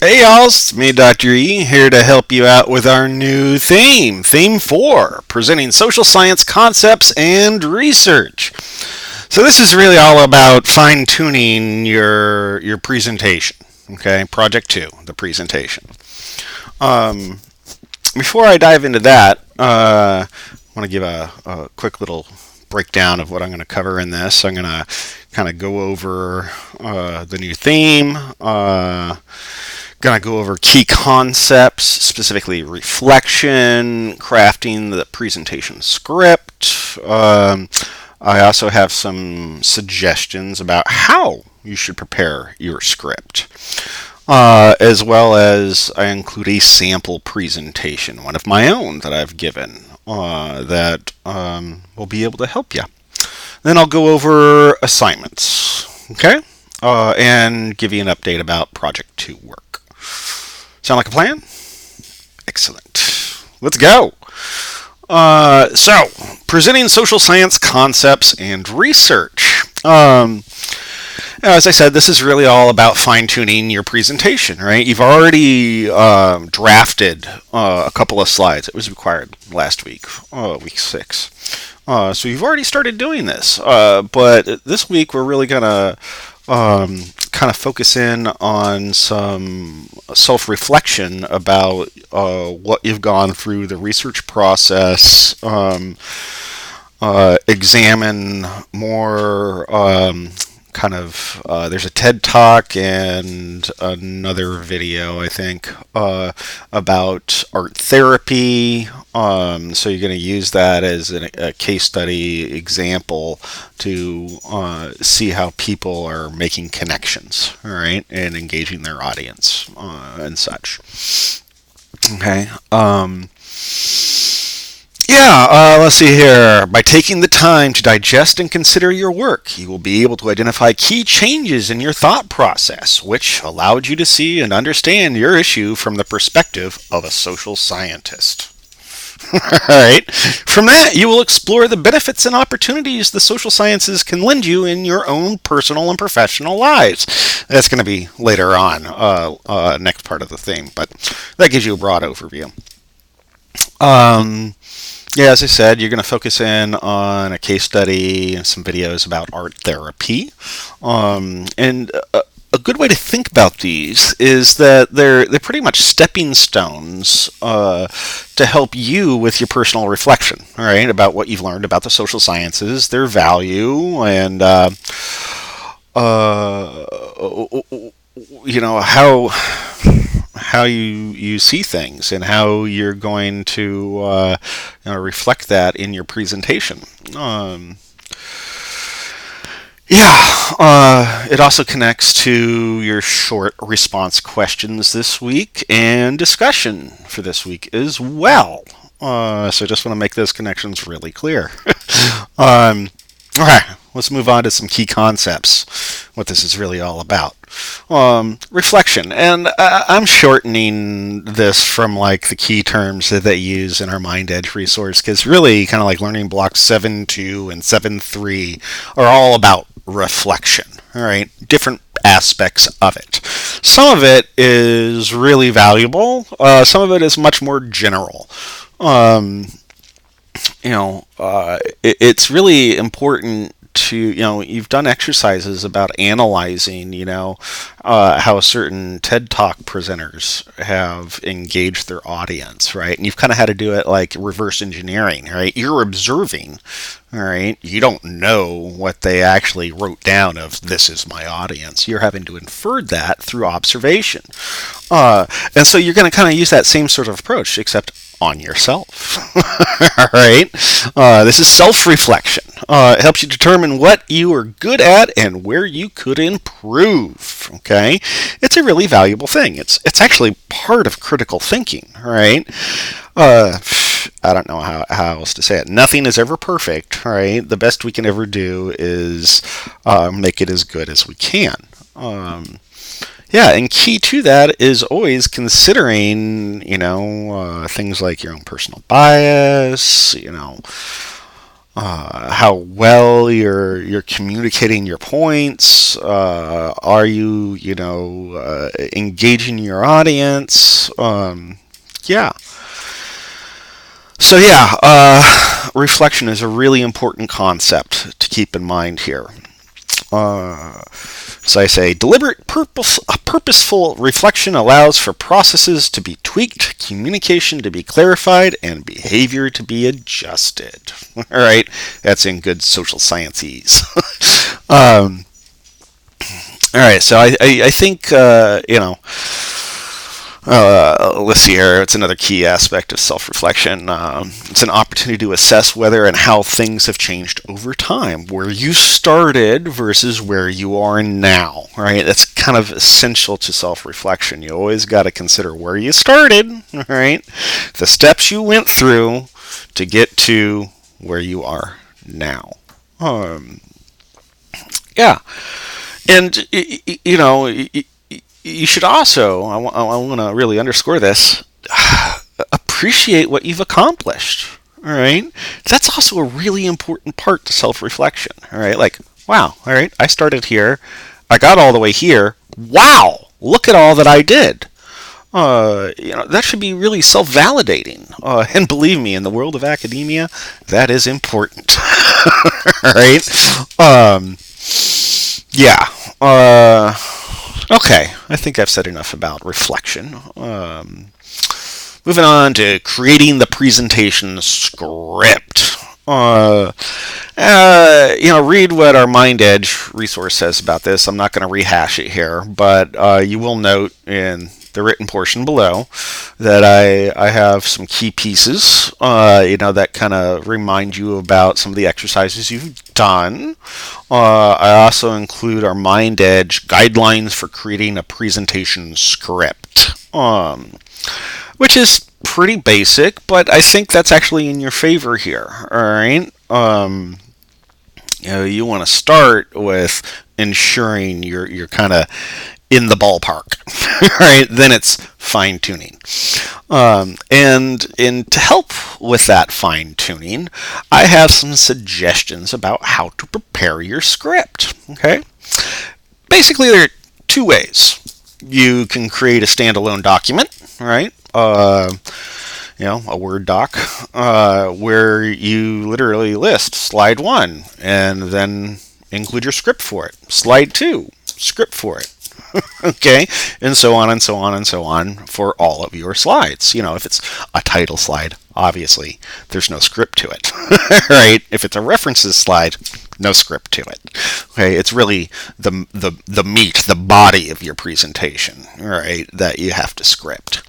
Hey y'all, it's me, Dr. E, here to help you out with our new theme, Theme 4, presenting social science concepts and research. So this is really all about fine-tuning your presentation, okay? Project 2, the presentation. Um, Before I dive into that, I want to give a quick little breakdown of what I'm going to cover in this. I'm going to kind of go over the new theme, going to go over key concepts, specifically reflection, crafting the presentation script. I also have some suggestions about how you should prepare your script. As well as I include a sample presentation, one of my own that I've given that will be able to help you. Then I'll go over assignments, okay? And give you an update about Project 2 work. Sound like a plan? Excellent. Let's go. So, presenting social science concepts and research. As I said, this is really all about fine-tuning your presentation, right? You've already drafted a couple of slides. It was required last week, week 6. So you've already started doing this. But this week we're really going to kind of focus in on some self-reflection about what you've gone through, the research process, examine more there's a TED Talk and another video, I think, about art therapy. So you're going to use that as a case study example to see how people are making connections, all right, and engaging their audience and such. Okay. Let's see here. By taking the time to digest and consider your work, you will be able to identify key changes in your thought process, which allowed you to see and understand your issue from the perspective of a social scientist. Alright. From that, you will explore the benefits and opportunities the social sciences can lend you in your own personal and professional lives. That's going to be later on, next part of the theme, but that gives you a broad overview. As I said, you're going to focus in on a case study and some videos about art therapy. And a good way to think about these is that they're pretty much stepping stones to help you with your personal reflection, all right, about what you've learned about the social sciences, their value, and how you see things and how you're going to reflect that in your presentation. It also connects to your short response questions this week and discussion for this week as well. So I just want to make those connections really clear. Okay, let's move on to some key concepts, what this is really all about. Reflection, and I'm shortening this from like the key terms that they use in our MindEdge resource, because really kind of like learning blocks 7.2 and 7.3 are all about reflection, all right, different aspects of it. Some of it is really valuable, some of it is much more general. It's really important to, you've done exercises about analyzing, how certain TED Talk presenters have engaged their audience, right? And you've kind of had to do it like reverse engineering, right? You're observing, all right? You don't know what they actually wrote down of this is my audience. You're having to infer that through observation. And so you're going to kind of use that same sort of approach, except on yourself. All right. This is self-reflection. It helps you determine what you are good at and where you could improve. Okay. It's a really valuable thing. It's actually part of critical thinking. All right. I don't know how else to say it. Nothing is ever perfect. All right. The best we can ever do is make it as good as we can. And key to that is always considering, things like your own personal bias, how well you're communicating your points. Are you engaging your audience? Yeah. So yeah, reflection is a really important concept to keep in mind here. So I say, purposeful reflection allows for processes to be tweaked, communication to be clarified, and behavior to be adjusted. All right, that's in good social sciences. All right, so I think let's see here. It's another key aspect of self-reflection. It's an opportunity to assess whether and how things have changed over time, where you started versus where you are now. Right? That's kind of essential to self-reflection. You always got to consider where you started, right? The steps you went through to get to where you are now. Yeah, and you should also, I want to really underscore this, appreciate what you've accomplished. All right, that's also a really important part to self-reflection. All right, like, wow, all right, I started here, I got all the way here. Wow, look at all that I did. That should be really self-validating. And believe me, in the world of academia, that is important. All right. Yeah. Okay, I think I've said enough about reflection. Moving on to creating the presentation script. Read what our Mind Edge resource says about this. I'm not going to rehash it here, but you will note in the written portion below that I have some key pieces, that kind of remind you about some of the exercises you've done. I also include our Mind Edge guidelines for creating a presentation script, which is pretty basic, but I think that's actually in your favor here. All right. You want to start with ensuring you're kind of in the ballpark, right? Then it's fine tuning. And to help with that fine tuning, I have some suggestions about how to prepare your script. Okay. Basically, there are two ways. You can create a standalone document, right? A Word doc, where you literally list slide 1 and then include your script for it. Slide 2, script for it. Okay, and so on and so on and so on for all of your slides. If it's a title slide, obviously there's no script to it, right? If it's a references slide, no script to it. Okay, it's really the meat, the body of your presentation, right, that you have to script.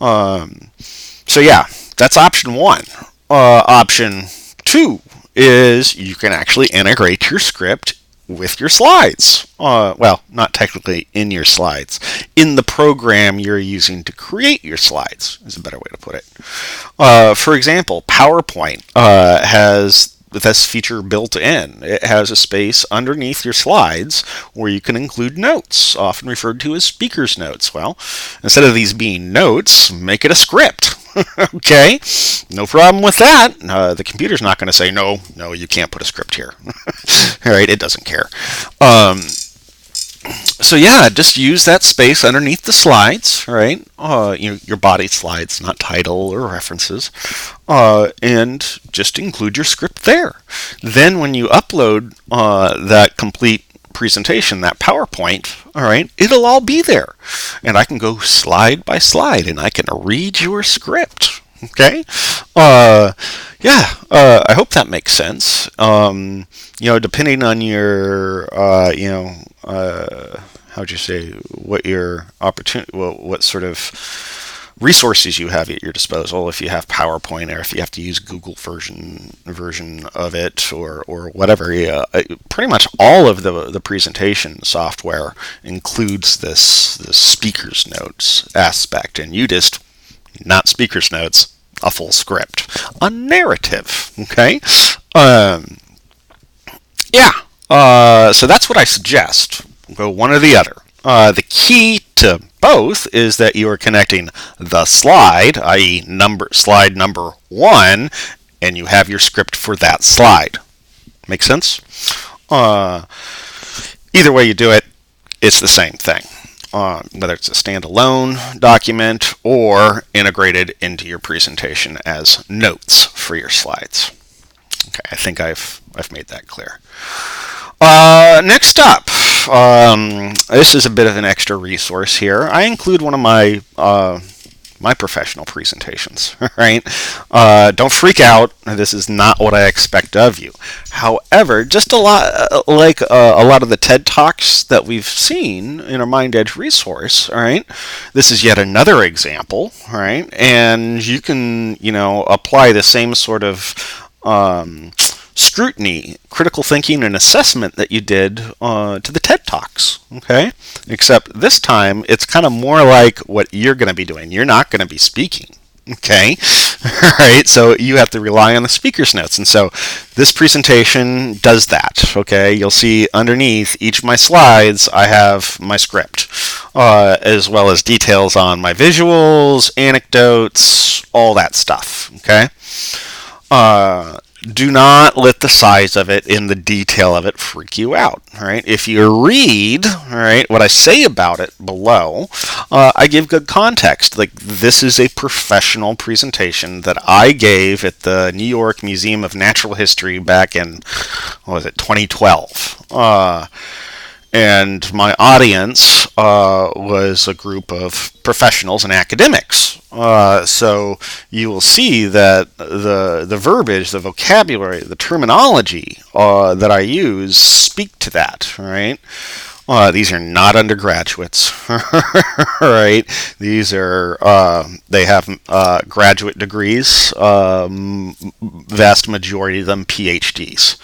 So yeah, that's option 1. Option 2 is you can actually integrate your script with your slides. Well, not technically in your slides. In the program you're using to create your slides is a better way to put it. For example, PowerPoint has this feature built in. It has a space underneath your slides where you can include notes, often referred to as speaker's notes. Well, instead of these being notes, make it a script. Okay, no problem with that. The computer's not going to say, no, you can't put a script here. All right, it doesn't care. So yeah, just use that space underneath the slides, right? Your body slides, not title or references, and just include your script there. Then when you upload that complete presentation, that PowerPoint, all right, it'll all be there, and I can go slide by slide, and I can read your script. Okay, I hope that makes sense. Depending on your, how'd you say, what your opportunity, what sort of resources you have at your disposal, if you have PowerPoint or if you have to use Google version of it or whatever. Pretty much all of the presentation software includes this speaker's notes aspect, and you just, not speaker's notes, a full script, a narrative. Okay. So that's what I suggest. Go one or the other. The key to both is that you are connecting the slide, i.e. slide number 1, and you have your script for that slide. Make sense? Either way you do it, it's the same thing. Whether it's a standalone document or integrated into your presentation as notes for your slides. Okay, I think I've made that clear. Next up, this is a bit of an extra resource here. I include one of my professional presentations, right? Don't freak out. This is not what I expect of you. However, just a lot like a lot of the TED Talks that we've seen in our Mind Edge resource, all right? This is yet another example, all right? And you can, apply the same sort of scrutiny, critical thinking, and assessment that you did to the TED Talks, okay? Except this time, it's kind of more like what you're going to be doing. You're not going to be speaking, okay? All right, so you have to rely on the speaker's notes. And so this presentation does that, okay? You'll see underneath each of my slides, I have my script, as well as details on my visuals, anecdotes, all that stuff, okay? Do not let the size of it and the detail of it freak you out. All right. If you read, all right, what I say about it below, I give good context. Like, this is a professional presentation that I gave at the New York Museum of Natural History back in 2012. And my audience was a group of professionals and academics. So you will see that the verbiage, the vocabulary, the terminology that I use speak to that, right? These are not undergraduates, right? These are, they have graduate degrees, vast majority of them PhDs.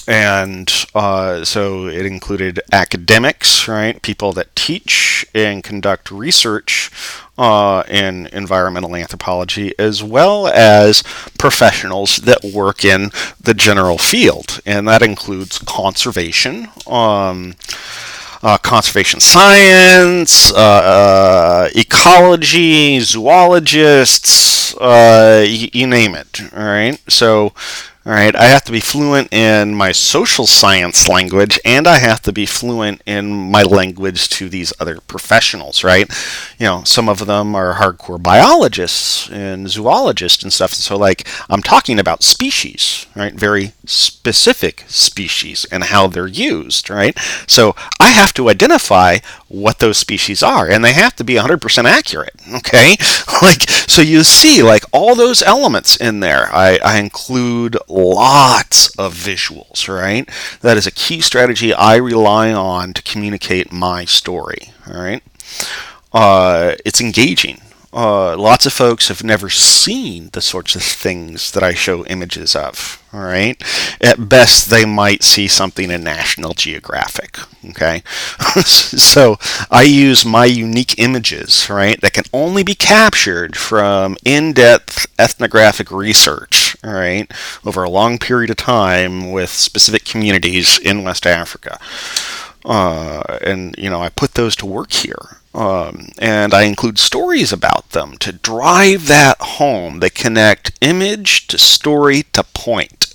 And so it included academics, right? People that teach and conduct research in environmental anthropology, as well as professionals that work in the general field. And that includes conservation, conservation science, ecology, zoologists, you name it, all right? So, all right, I have to be fluent in my social science language, and I have to be fluent in my language to these other professionals, right? Some of them are hardcore biologists and zoologists and stuff. So, like, I'm talking about species, right? Very specific species and how they're used, right? So I have to identify what those species are, and they have to be 100% accurate, okay? So you see, all those elements in there. I include lots of visuals, right? That is a key strategy I rely on to communicate my story, all right? It's engaging. Lots of folks have never seen the sorts of things that I show images of, all right? At best, they might see something in National Geographic, okay? So I use my unique images, right, that can only be captured from in-depth ethnographic research, all right, over a long period of time with specific communities in West Africa. And I put those to work here. And I include stories about them to drive that home. They connect image to story to point.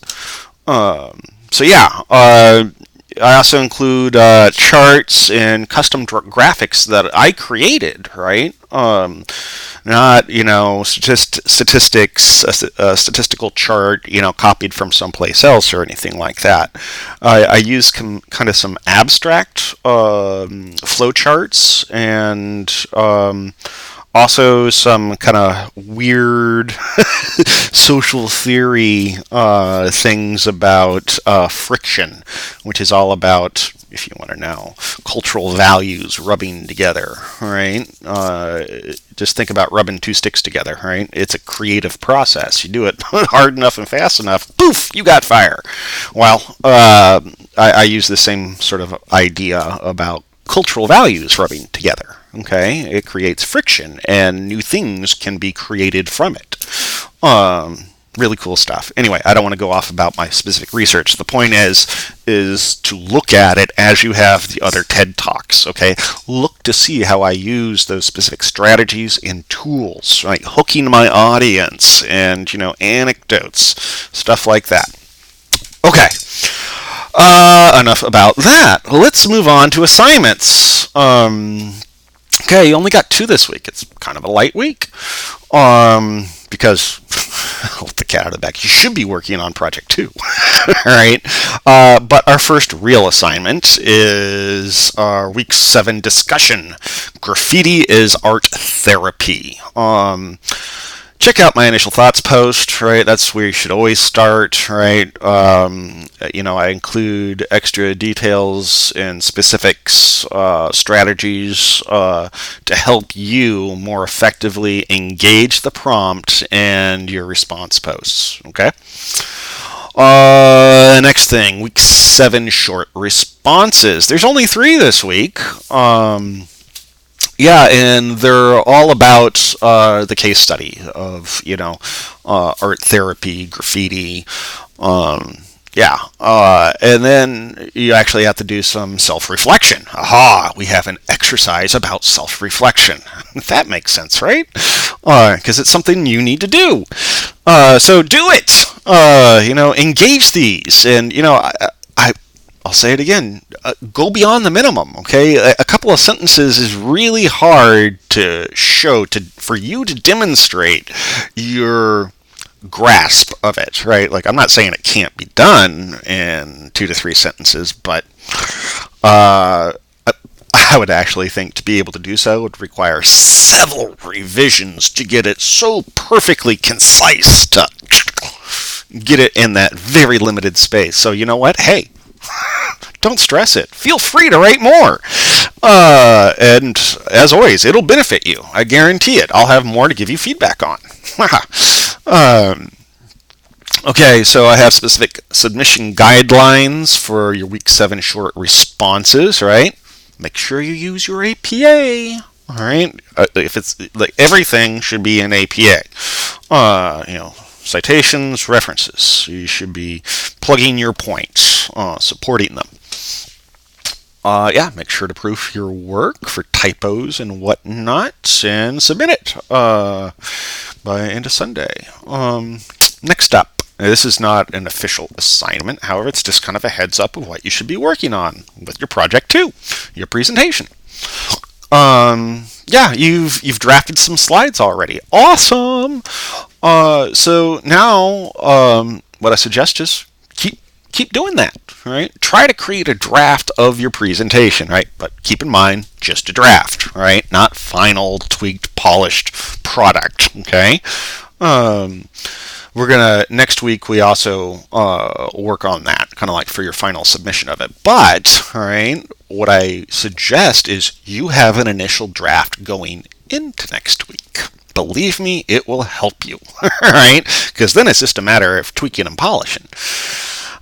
So yeah, I also include charts and custom graphics that I created, right? Not, statistics, a statistical chart, copied from someplace else or anything like that. I use kind of some abstract flow charts and also some kind of weird social theory things about friction, which is all about, if you want to know, cultural values rubbing together, right? Just think about rubbing two sticks together, right? It's a creative process. You do it hard enough and fast enough, poof, you got fire. Well, I use the same sort of idea about cultural values rubbing together. Okay, it creates friction, and new things can be created from it. Really cool stuff. Anyway, I don't want to go off about my specific research. The point is to look at it as you have the other TED Talks, okay? Look to see how I use those specific strategies and tools, right? Hooking my audience and, anecdotes, stuff like that. Okay. Enough about that. Let's move on to assignments. Okay, you only got 2 this week. It's kind of a light week. Because I'll let the cat out of the bag. You should be working on project 2. All right. But our first real assignment is our week 7 discussion. Graffiti is art therapy. Check out my initial thoughts post, right? That's where you should always start, right? I include extra details and specifics, strategies to help you more effectively engage the prompt and your response posts, okay? Next thing, week 7 short responses. There's only 3 this week. Yeah, and they're all about the case study of, art therapy, graffiti. And then you actually have to do some self-reflection. Aha, we have an exercise about self-reflection. That makes sense, right? Because it's something you need to do. So do it. Engage these. And, I'll say it again, go beyond the minimum, okay? A couple of sentences is really hard to show, for you to demonstrate your grasp of it, right? Like, I'm not saying it can't be done in 2 to 3 sentences, but I would actually think to be able to do so would require several revisions to get it so perfectly concise to get it in that very limited space. So you know what? Hey, don't stress it. Feel free to write more. And as always, it'll benefit you. I guarantee it. I'll have more to give you feedback on. Okay, so I have specific submission guidelines for your week 7 short responses, right? Make sure you use your APA. All right? If it's like everything should be in APA. Citations, references. You should be plugging your points, supporting them. Make sure to proof your work for typos and whatnot, and submit it by end of Sunday. Next up, this is not an official assignment. However, it's just kind of a heads up of what you should be working on with your project 2, your presentation. You've drafted some slides already. Awesome. So now, what I suggest is keep doing that, right? Try to create a draft of your presentation, right? But keep in mind, just a draft, right? Not final, tweaked, polished product, okay? Next week, we also work on that, kind of like for your final submission of it. But, all right, what I suggest is you have an initial draft going into next week. Believe me, it will help you, all right? Because then it's just a matter of tweaking and polishing.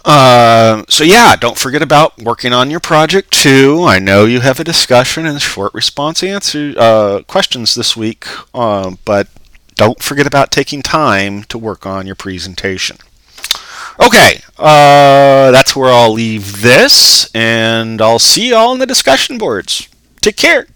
Don't forget about working on your project 2. I know you have a discussion and short response answer questions this week, but don't forget about taking time to work on your presentation. Okay, that's where I'll leave this, and I'll see you all in the discussion boards. Take care.